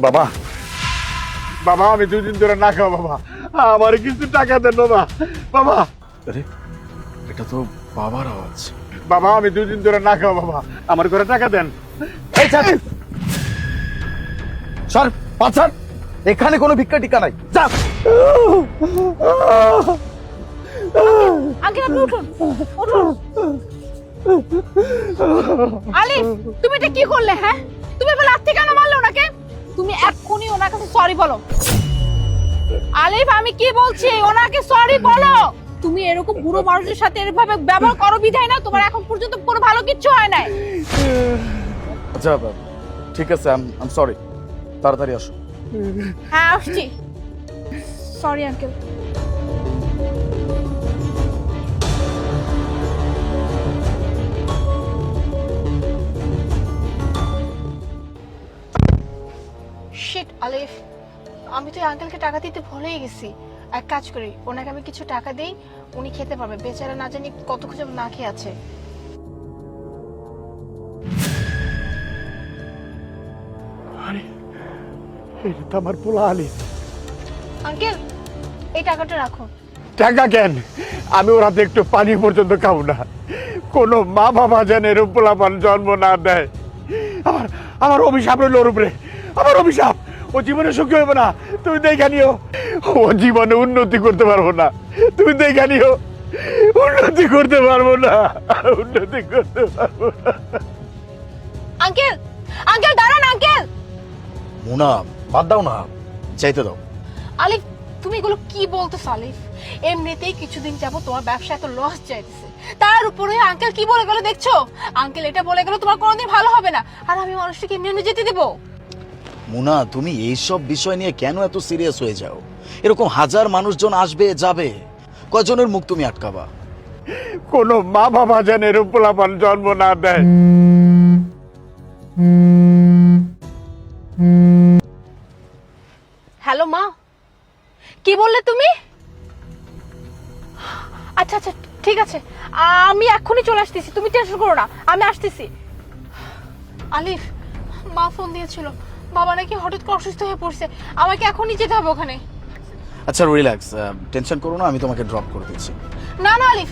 বাবা বাবা আমি 2 দিন ধরে না খাওয়া বাবা, আমার কিছু টাকা দেন বাবা। বাবা আরে এটা তো বাবার আওয়াজ। বাবা আমি 2 দিন ধরে না খাওয়া বাবা, আমার ঘরে টাকা দেন। এই ছাড় সর পাছার, এখানে কোনো ভিক্ষা টিকা নাই, যা। আঙ্কেল আপনি উঠুন উঠুন। আলিফ তুমি এটা কি করলে? হ্যাঁ তুমি এবার লাথি কেন মারলে ওনাকে? তুমি এক্ষুনি ওনার কাছে সরি বলো। আলিফ আমি কি বলছি, ওনাকে সরি বলো। তুমি এরকম বুড়ো মানুষের সাথে এভাবে ব্যবহার করো বিধায় না তোমার এখন পর্যন্ত কোনো ভালো কিচ্ছু হয় নাই। আচ্ছা ঠিক আছে, আই এম সরি, তাড়াতাড়ি আসো। হ্যাঁ আসছি। Sorry uncle. শিট আলিফ, আমি তো আঙ্কেলকে টাকা দিতে ভুলেই গেছি। এক কাজ করি, ওনাকে আমি কিছু টাকা দেই, উনি খেতে পারবে। বেচারা না জানি কত কিছু না খেয়ে আছে। আরে এটা তো আমার পোলা আলিফ। আঙ্কেল এই টাকাটা রাখুন। টাকা কেন? আমি ওর হাতে একটু পানি পর্যন্ত খাবো না। কোনো মা বাবা যেন এরকম পোলাপান জন্ম না দেয়। আমার আমার অভিশাপ রইল ওর উপরে, আমার অভিশাপ। ও জীবনে সুখী হইব না, তুমি দেখে নিও। ও জীবনে উন্নতি করতে পারবো না, তুমি দেখে নিও। উন্নতি করতে পারবো না, উন্নতি করতে পারবো না। আঙ্কেল আঙ্কেল দাঁড়ান আঙ্কেল। মুনা বাদ দাও না, চাইতে দাও। আলিফ তুমি এগুলো কি বলতেছ আলিফ? এমনিতেই কিছুদিন যাবো তোমার ব্যবসা এত লস যাইতেছে, তার উপরে আঙ্কেল কি বলে গেল দেখছো? আঙ্কেল এটা বলে গেল তোমার কোনোদিন ভালো হবে না, আর আমি মানুষটাকে এমনি যেতে দেবো? মুনা তুমি এইসব বিষয় নিয়ে কেন এত সিরিয়াস হয়ে যাও? এরকম হাজার মানুষজন আসবে যাবে, কয়জনের মুখ তুমি আটকাবা? কোনো মা বাবা যেন এরকম পোলাপান জন্ম না দেয়। হ্যালো মা, কি বললে তুমি? আচ্ছা আচ্ছা ঠিক আছে, আমি এক্ষুনি চলে আসতেছি, তুমি টেনশন করো না, আমি আসতেছি। আলিফ মা ফোন দিয়েছিল, বাবা নাকি হঠাৎ করে অসুস্থ হয়ে পড়ছে, আমাকে এখনই যেতে হবে ওখানে। আচ্ছা রিল্যাক্স, টেনশন করো না, আমি তোমাকে ড্রপ করে দিচ্ছি। না না আলিফ,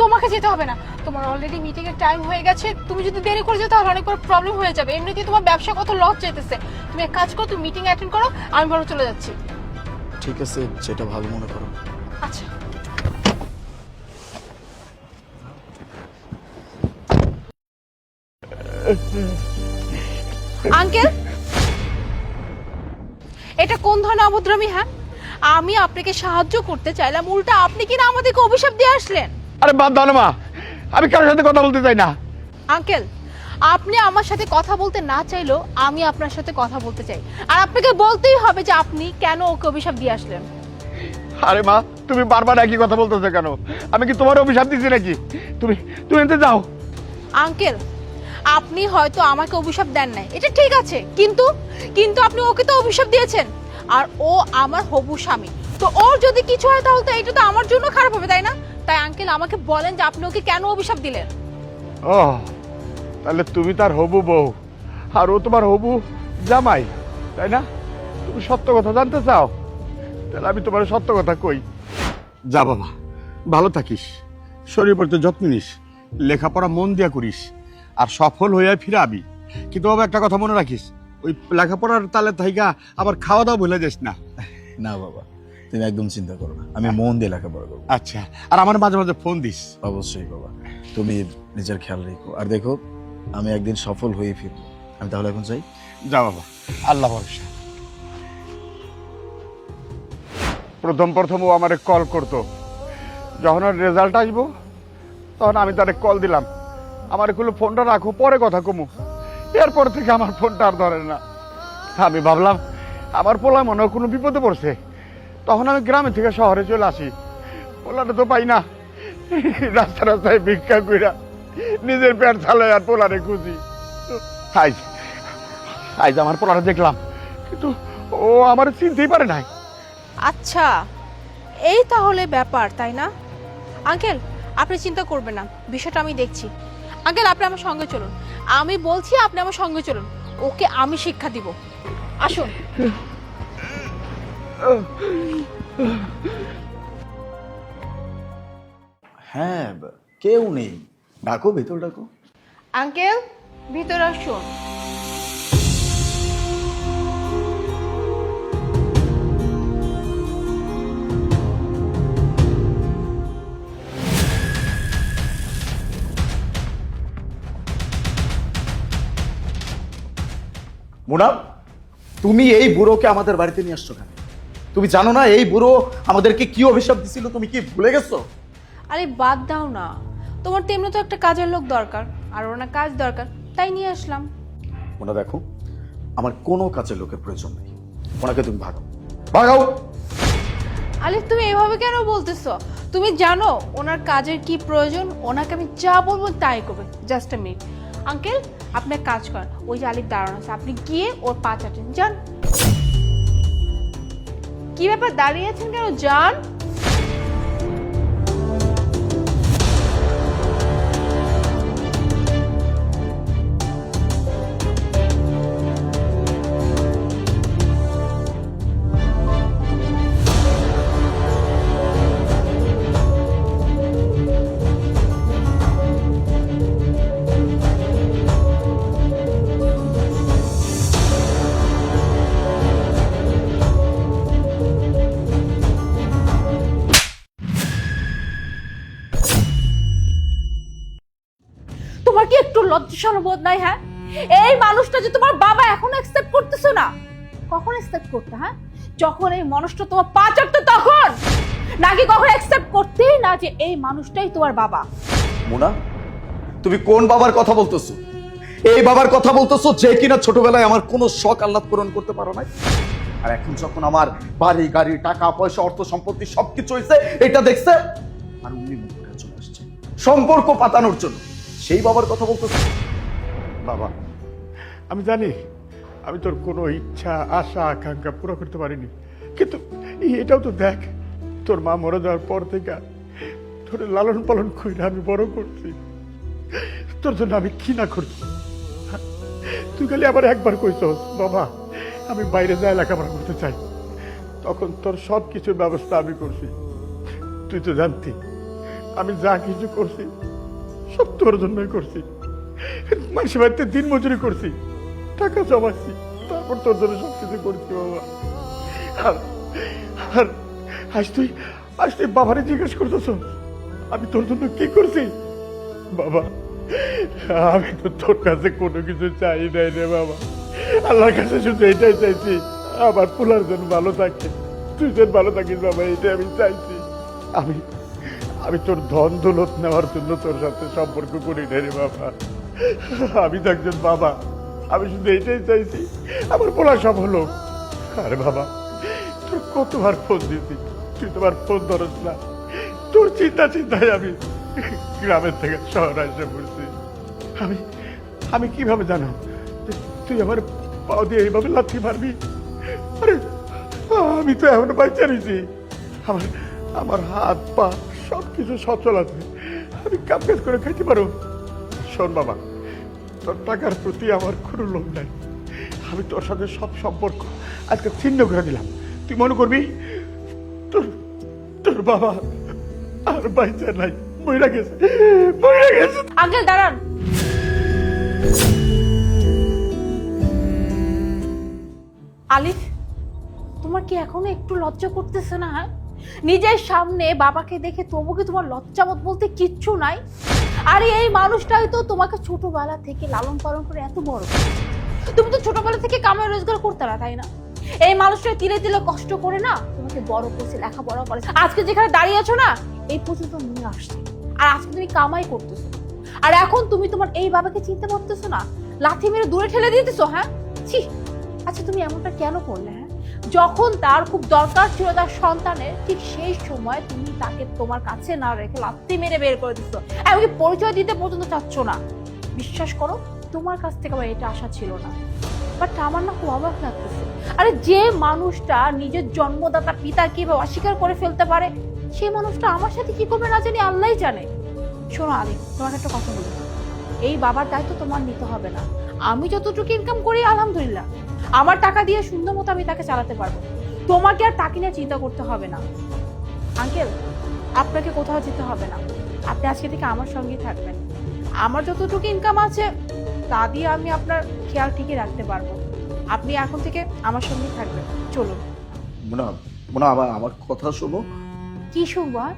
তোমাকে যেতে হবে না, তোমার অলরেডি মিটিং এর টাইম হয়ে গেছে। তুমি যদি দেরি করে যেতে তাহলে অনেক বড় প্রবলেম হয়ে যাবে। এমনিতেই তোমার ব্যবসা কত লস যেতেছে। তুমি এক কাজ করো, তুমি মিটিং অ্যাটেন্ড করো, আমি বড় চলে যাচ্ছি। ঠিক আছে, যেটা ভালো মনে করো। আচ্ছা আঙ্কেল, এটা কোন ধরনের অভদ্রামি? হ্যাঁ আমি আপনাকে সাহায্য করতে চাইলাম, উল্টা আপনি কিনা আমাদেরকে অভিশাপ দিয়ে আসলেন। আরে বাদ দাও না মা, আমি কারোর সাথে কথা বলতে চাই না। আঙ্কেল আপনি আমার সাথে কথা বলতে না চাইলেও আমি আপনার সাথে কথা বলতে চাই, আর আপনাকে বলতেই হবে যে আপনি কেন ওকে অভিশাপ দিয়ে আসলেন। আরে মা তুমি বারবার একই কথা বলতেছো কেন? আমি কি তোমার অভিশাপ দিচ্ছি নাকি? তুমি তুমি এতে যাও। আঙ্কেল আপনি হয়তো আমাকে অভিশাপ দেন নাই, এটা ঠিক আছে, কিন্তু কিন্তু আপনি ওকে তো অভিশাপ দিয়েছেন, আর ও আমার হবু স্বামী। তো ওর যদি কিছু হয় তাহলে তো এটা তো আমার জন্য খারাপ হবে, তাই না? তাই আঙ্কেল আমাকে বলেন যে আপনি ওকে কেন অভিশাপ দিলেন। ও তাহলে তুমি তার হবু বউ আর ও তোমার হবু জামাই, তাই না? তুমি সত্য কথা জানতে চাও? তাহলে আমি তোমার সত্য কথা কই। যা বাবা, ভালো থাকিস, শরীর প্রতি যত্ন নিস, লেখাপড়া মন দিয়া করিস, আর সফল হইয়া ফিরাবি। কিন্তু বাবা একটা কথা মনে রাখিস, ওই লেখাপড়ার তালে থাইকা আবার খাওয়া দাওয়া ভুলে যাস না। না বাবা, তুমি একদম চিন্তা করো না, আমি মন দিয়ে লেখাপড়া করবো। আচ্ছা, আর আমার মাঝে মাঝে ফোন দিস। অবশ্যই বাবা, তুমি নিজের খেয়াল রেখো, আর দেখো আমি একদিন সফল হয়ে ফিরবো। আমি তাহলে এখন যাই। যা বাবা, আল্লাহ ভরসা। প্রথম ও আমারে কল করতো, যখন ওর রেজাল্ট আসবো তখন আমি তারে কল দিলাম, আমার এগুলো ফোনটা রাখো, পরে কথা কমু। এরপর থেকে আমার ফোনটা আর ধরে না। আমি ভাবলাম আমার পোলা মনে হয় কোনো বিপদে পড়ছে, তখন আমি গ্রামে থেকে শহরে চলে আসি। পোলাটা তো পাই না, রাস্তা রাস্তায় ভিক্ষা কইরা নিজের পেট চালাই আর পোলারে খুঁজি। আজ আজ আমার পোলাটা দেখলাম, কিন্তু ও আমার চিনতেই পারে নাই। আচ্ছা এই তাহলে ব্যাপার, তাই না? আঙ্কেল আপনি চিন্তা করবেন না, বিষয়টা আমি দেখছি। আঙ্কেল আপনি আমার সঙ্গে চলুন, আমি বলছি আপনি আমার সঙ্গে চলুন, ওকে আমি শিক্ষা দিব। আসুন। হ্যাঁ, কেউ নেই, ডাকো, ভেতর ডাকো। আঙ্কেল, ভিতরে আসুন। মুনা, তুমি এই বুড়োকে আমাদের বাড়িতে নিয়ে আসছো কেন? তুমি জানো না এই বুড়ো আমাদেরকে কি অভিশাপ দিছিল? তুমি কি ভুলে গেছো? আরে বাদ দাও না, তোমার তেমনি তো একটা কাজের লোক দরকার, আর ওনার কাজ দরকার, তাই নিয়ে আসলাম। মুনা দেখো, আমার কোনো কাজের লোকের প্রয়োজন নেই, ওনাকে তুমি ভাগাও, ভাগাও। আলিফ, তুমি এভাবে কেন বলতেছো? তুমি জানো ওনার কাজের কি প্রয়োজন? ওনাকে আমি যা বলবো তাই করবে। জাস্ট আ মিনিট আঙ্কেল, আপনি এক কাজ করেন, ওই যে আলিফ দাঁড়ানো আছে, আপনি গিয়ে ওর পা চাটেন, যান। কি ব্যাপার, দাঁড়িয়ে আছেন কেন? যান। তোমার কি একটু লজ্জাবোধ নাই? হ্যাঁ, এই মানুষটা যে তোমার বাবা এখনো অ্যাকসেপ্ট করতেছো না, কখন অ্যাকসেপ্ট করতে? হ্যাঁ, যখন এই মানুষটা তোমার পা চাটতো তখন, নাকি কখন অ্যাকসেপ্ট করতেই না যে এই মানুষটাই তোমার বাবা? মুনা, তুমি কোন বাবার কথা বলতেছো? এই বাবার কথা বলতেছো যে কিনা ছোটবেলায় আমার কোনো শখ আহ্লাদ পূরণ করতে পারো নাই, আর এখন যখন আমার বাড়ি গাড়ি টাকা পয়সা অর্থ সম্পত্তি সবকিছু হয়েছে এটা দেখছে আর উনি মুখ করে চলে আসছে সম্পর্ক পাতানোর জন্য, সেই বাবার কথা বলতেছো? বাবা, আমি জানি আমি তোর কোনো ইচ্ছা আশা আকাঙ্ক্ষা পুরো করতে পারিনি, কিন্তু এটাও তো দেখ, তোর মা মরে যাওয়ার পর থেকে তোর লালন পালন করে আমি বড় করছি, তোর জন্য আমি কি না করছি। তুই খালি আবার একবার কইছস বাবা আমি বাইরে যাই লেখাপড়া করতে চাই, তখন তোর সব কিছুর ব্যবস্থা আমি করছি। তুই তো জানতি আমি যা কিছু করছি সব তোর জন্যই করছি। মানুষের বাড়িতে দিন মজুরি করছি, টাকা জমাচ্ছি, তারপর তোর জন্য সবকিছু করছি বাবা। আর আজ তুই বাবারে জিজ্ঞেস করতেছ আমি তোর জন্য কি করছি? বাবা, আমি তো তোর কাছে কোনো কিছু চাই নাই রে বাবা, আল্লাহর কাছে শুধু এটাই চাইছি আমার পোলার যেন ভালো থাকে, তুই যেন ভালো থাকিস বাবা, এটাই আমি চাইছি। আমি তোর ধন দৌলত নেওয়ার জন্য তোর সাথে সম্পর্ক করি না রে বাবা, আমি তো একজন বাবা, আমি শুধু এটাই চাইছি আমার পোলা সব হলো। আরে বাবা, তোর কতবার ফোন দিয়েছি, তুই তোমার ফোন ধরস না, তোর চিন্তায় আমি গ্রামের থেকে শহরে এসে পড়ছি। আমি কিভাবে জানো তুই আমার পাও দিয়ে এইভাবে লাথি মারবি? আরে আমি তো এখনো বাচ্চা নিছি, আমার হাত পা সবকিছু সচল আছে, আমি কাজ করে খাইতে পারো। শোন বাবা, তোর টাকার প্রতি আমার কোনো লোভ নাই, আমি তোর সাথে সব সম্পর্ক আজকে ছিন্ন করে দিলাম। তুই মনে করবি তোর বাবা আর বাচ্চা নাই, মরে গেছে। আঙ্কেল দাঁড়ান। আলিফ, তোমার কি এখনো একটু লজ্জা করতেছে না? হ্যাঁ, নিজের সামনে বাবাকে দেখে তবু কি তোমার লজ্জাবোধ বলতে কিচ্ছু নাই? আরে এই মানুষটাই তো তোমাকে ছোটবেলা থেকে লালন পালন করে এত বড়, তুমি তো ছোটবেলা থেকে কামাই রোজগার করতে না, তাই না? এই মানুষটা তিলে তিলে কষ্ট করে না তোমাকে বড় করছে, লেখাপড়া করেছে, আজকে যেখানে দাঁড়িয়ে আছো না এই পর্যন্ত নিয়ে আসছে, আর আজকে তুমি কামাই করতেছো, আর এখন তুমি তোমার এই বাবাকে চিনতে পারতেছো না, লাথি মেরে দূরে ঠেলে দিতেছো। হ্যাঁ, ছি। আচ্ছা, তুমি এমনটা কেন করলে? হ্যাঁ, যখন তার খুব দরকার ছিল তার সন্তানের, ঠিক সেই সময় তুমি তাকে তোমার কাছে না রেখে লাথি মেরে বের করে দিচ্ছ, এমনকি পরিচয় দিতে পর্যন্ত চাচ্ছ না। বিশ্বাস করো, তোমার কাছ থেকে আমার এটা আশা ছিল না, বাট আমার না খুব অবাক লাগতেছে। আরে যে মানুষটা নিজের জন্মদাতা পিতা কিভাবে অস্বীকার করে ফেলতে পারে, সেই মানুষটা আমার সাথে কি করবে না জানি আল্লাহই জানে। শোনো আলী, তোমাকে একটা কথা বলি, এই বাবার দায়িত্ব তোমার নিতে হবে না, আমি যতটুকু ইনকাম করি আলহামদুলিল্লাহ, আমার টাকা দিয়ে সুন্দর মতো আমি তাকে চালাতে পারবো। তোমাকে আর তাকে নিয়ে চিন্তা করতে হবে না। আঙ্কেল, আপনাকে কোথাও যেতে হবে না, আপনি আজকে থেকে আমার সঙ্গেই থাকবেন। আমার যতটুকু ইনকাম আছে তা দিয়ে আমি আপনার খেয়াল ঠিকই রাখতে পারবো। আপনি এখন থেকে আমার সঙ্গেই থাকবেন, চলুন। মোনা মোনা আমার কথা শোনো। কি শুনবো? হ্যাঁ,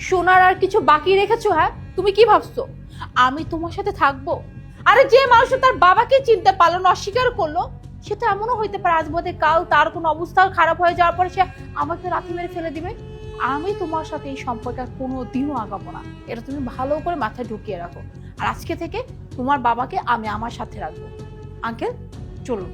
শোনার আর কিছু বাকি রেখেছো? হ্যাঁ, তুমি কি ভাবছো আমি তোমার সাথে থাকবো? আরে যে মানুষ তার বাবাকে চিনতে পারলো না, অস্বীকার করলো, সে তো এমনও হইতে পারে আজ বাদে কাল তার কোনো অবস্থা খারাপ হয়ে যাওয়ার পরে সে আমাকে লাথি মেরে ফেলে দিবে। আমি তোমার সাথে এই সম্পর্কে আর কোনোদিনও আগাবো না, এটা তুমি ভালো করে মাথায় ঢুকিয়ে রাখো। আর আজকে থেকে তোমার বাবাকে আমি আমার সাথে রাখবো। আঙ্কেল, চলুন।